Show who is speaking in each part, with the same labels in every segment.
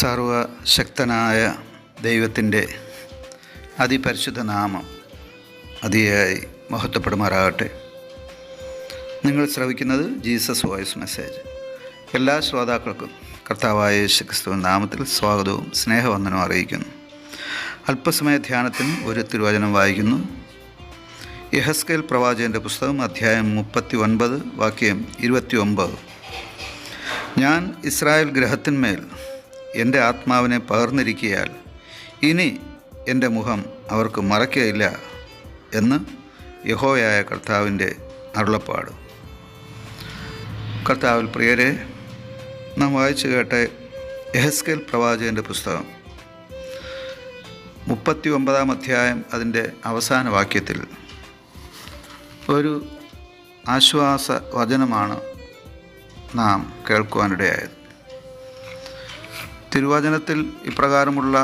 Speaker 1: സർവശക്തനായ ദൈവത്തിൻ്റെ അതിപരിശുദ്ധ നാമം അതിയായി മഹത്വപ്പെടുമാറാകട്ടെ. നിങ്ങൾ ശ്രവിക്കുന്നത് ജീസസ് വോയിസ് മെസ്സേജ്. എല്ലാ ശ്രോതാക്കൾക്കും കർത്താവായ യേശുക്രിസ്തുവിൻ നാമത്തിൽ സ്വാഗതവും സ്നേഹവന്ദനവും അറിയിക്കുന്നു. അല്പസമയ ധ്യാനത്തിന് ഒരു തിരുവചനം വായിക്കുന്നു. യെഹെസ്കേൽ പ്രവാചകൻ്റെ പുസ്തകം അധ്യായം 39 വാക്യം 29. ഞാൻ ഇസ്രായേൽ ഗൃഹത്തിന്മേൽ എൻ്റെ ആത്മാവിനെ പകർന്നിരിക്കയാൽ ഇനി എൻ്റെ മുഖം അവർക്ക് മറയ്ക്കയില്ല എന്ന് യഹോവയായ കർത്താവിൻ്റെ അരുളപ്പാട്. കർത്താവിൽ പ്രിയരെ, നാം വായിച്ചു കേട്ട യെഹെസ്കേൽ പ്രവാചകൻ്റെ പുസ്തകം 39 അധ്യായം അതിൻ്റെ അവസാന വാക്യത്തിൽ ഒരു ആശ്വാസ വചനമാണ് നാം കേൾക്കുവാനിടയായത്. തിരുവചനത്തിൽ ഇപ്രകാരമുള്ള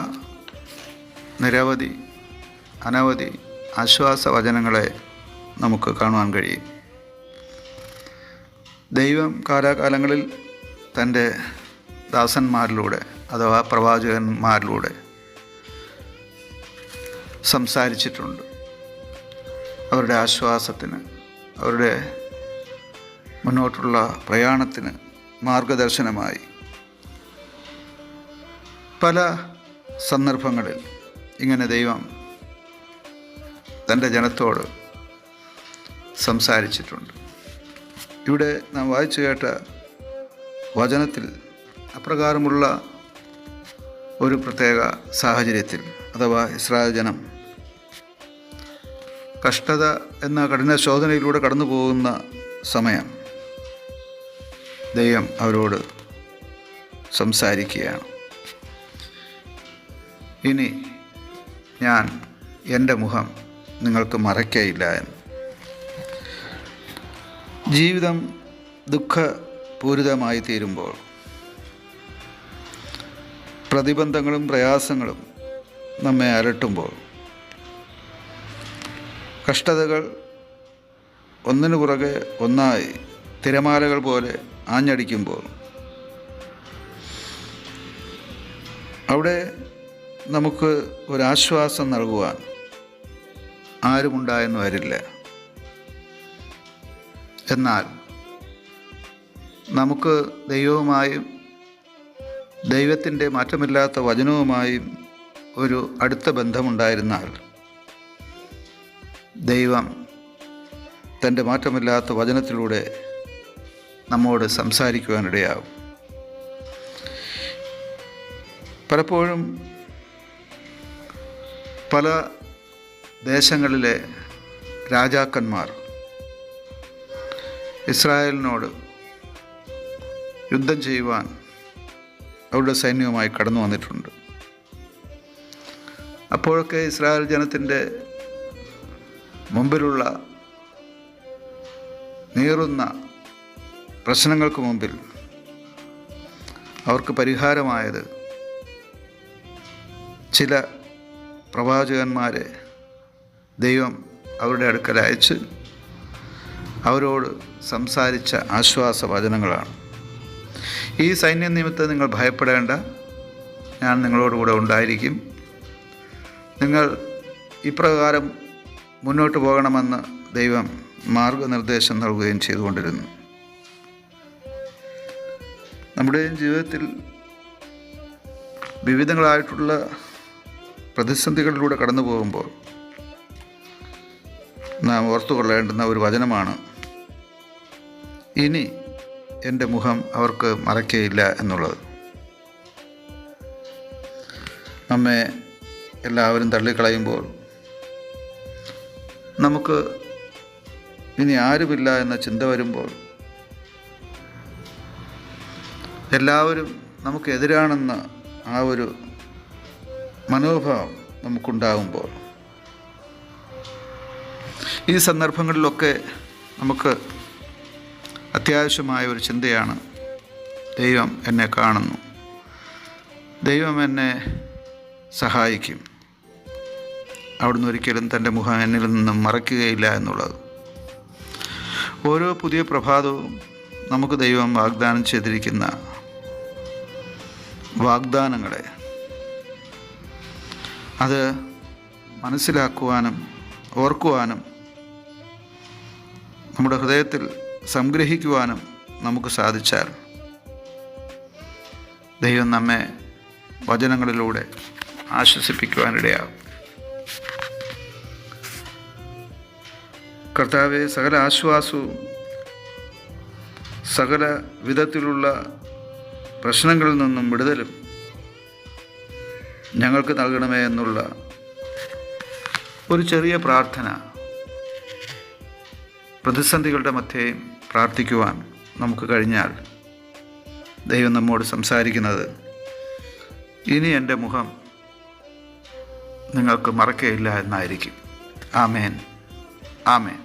Speaker 1: അനവധി ആശ്വാസ വചനങ്ങളെ നമുക്ക് കാണുവാൻ കഴിയും. ദൈവം കാലാകാലങ്ങളിൽ തൻ്റെ ദാസന്മാരിലൂടെ അഥവാ പ്രവാചകന്മാരിലൂടെ സംസാരിച്ചിട്ടുണ്ട്. അവരുടെ ആശ്വാസത്തിന്, അവരുടെ മുന്നോട്ടുള്ള പ്രയാണത്തിന് മാർഗദർശനമായി പല സന്ദർഭങ്ങളിൽ ഇങ്ങനെ ദൈവം തൻ്റെ ജനത്തോട് സംസാരിച്ചിട്ടുണ്ട്. ഇവിടെ നാം വായിച്ചു കേട്ട വചനത്തിൽ അപ്രകാരമുള്ള ഒരു പ്രത്യേക സാഹചര്യത്തിൽ അഥവാ ഇസ്രായേൽ ജനം കഷ്ടത എന്ന കഠിന ശോധനയിലൂടെ കടന്നു പോകുന്ന സമയം ദൈവം അവരോട് സംസാരിക്കുകയാണ്. ഇനി ഞാൻ എൻ്റെ മുഖം നിങ്ങൾക്ക് മറയ്ക്കയില്ല എന്ന്. ജീവിതം ദുഃഖപൂരിതമായി തീരുമ്പോൾ, പ്രതിബന്ധങ്ങളും പ്രയാസങ്ങളും നമ്മെ അലട്ടുമ്പോൾ, കഷ്ടതകൾ ഒന്നിനു പുറകെ ഒന്നായി തിരമാലകൾ പോലെ ആഞ്ഞടിക്കുമ്പോൾ, അവിടെ നമുക്ക് ഒരാശ്വാസം നൽകുവാൻ ആരുമുണ്ടായെന്ന് വരില്ല. എന്നാൽ നമുക്ക് ദൈവവുമായും ദൈവത്തിൻ്റെ മാറ്റമില്ലാത്ത വചനവുമായും ഒരു അടുത്ത ബന്ധമുണ്ടായിരുന്നാൽ ദൈവം തൻ്റെ മാറ്റമില്ലാത്ത വചനത്തിലൂടെ നമ്മോട് സംസാരിക്കുവാനിടയാകും. പലപ്പോഴും പല ദേശങ്ങളിലെ രാജാക്കന്മാർ ഇസ്രായേലിനോട് യുദ്ധം ചെയ്യുവാൻ അവരുടെ സൈന്യവുമായി കടന്നു വന്നിട്ടുണ്ട്. അപ്പോഴൊക്കെ ഇസ്രായേൽ ജനത്തിൻ്റെ മുമ്പിലുള്ള നീറുന്ന പ്രശ്നങ്ങൾക്ക് മുമ്പിൽ അവർക്ക് പരിഹാരമായത് ചില പ്രവാചകന്മാരെ ദൈവം അവരുടെ അടുക്കൽ അയച്ച് അവരോട് സംസാരിച്ച ആശ്വാസ വചനങ്ങളാണ്. ഈ സൈന്യ നിമിത്തം നിങ്ങൾ ഭയപ്പെടേണ്ട, ഞാൻ നിങ്ങളോടുകൂടെ ഉണ്ടായിരിക്കും, നിങ്ങൾ ഇപ്രകാരം മുന്നോട്ട് പോകണമെന്ന് ദൈവം മാർഗനിർദ്ദേശം നൽകുകയും ചെയ്തുകൊണ്ടിരുന്നു. നമ്മുടെ ജീവിതത്തിൽ വിവിധങ്ങളായിട്ടുള്ള പ്രതിസന്ധികളിലൂടെ കടന്നു പോകുമ്പോൾ നാം ഓർത്തുകൊള്ളേണ്ടുന്ന ഒരു വചനമാണ് ഇനി എൻ്റെ മുഖം അവർക്ക് മറയ്ക്കയില്ല എന്നുള്ളത്. നമ്മെ എല്ലാവരും തള്ളിക്കളയുമ്പോൾ, നമുക്ക് ഇനി ആരുമില്ല എന്ന ചിന്ത വരുമ്പോൾ, എല്ലാവരും നമുക്കെതിരാണെന്ന ആ ഒരു മനോഭാവം നമുക്കുണ്ടാകുമ്പോൾ, ഈ സന്ദർഭങ്ങളിലൊക്കെ നമുക്ക് അത്യാവശ്യമായ ഒരു ചിന്തയാണ്, ദൈവം എന്നെ കാണുന്നു, ദൈവം എന്നെ സഹായിക്കും, അവിടുന്ന് ഒരിക്കലും തൻ്റെ മുഖം എന്നിൽ നിന്നും മറയ്ക്കുകയില്ല എന്നുള്ളത്. ഓരോ പുതിയ പ്രഭാതവും നമുക്ക് ദൈവം വാഗ്ദാനം ചെയ്തിരിക്കുന്ന വാഗ്ദാനങ്ങളെ അത് മനസ്സിലാക്കുവാനും ഓർക്കുവാനും നമ്മുടെ ഹൃദയത്തിൽ സംഗ്രഹിക്കുവാനും നമുക്ക് സാധിച്ചാൽ ദൈവം നമ്മെ വചനങ്ങളിലൂടെ ആശ്വസിപ്പിക്കുവാനിടയാകും. കർത്താവെ, സകല ആശ്വാസവും സകല വിധത്തിലുള്ള പ്രശ്നങ്ങളിൽ നിന്നും വിടുതലും ഞങ്ങൾക്ക് നൽകണമേ എന്നുള്ള ഒരു ചെറിയ പ്രാർത്ഥന പ്രതിസന്ധികളുടെ മധ്യേയും പ്രാർത്ഥിക്കുവാൻ നമുക്ക് കഴിഞ്ഞാൽ ദൈവം നമ്മോട് സംസാരിക്കുന്നത്, ഇനി എൻ്റെ മുഖം നിങ്ങൾക്ക് മറക്കുകയില്ല എന്നായിരിക്കും. ആമേൻ, ആമേൻ.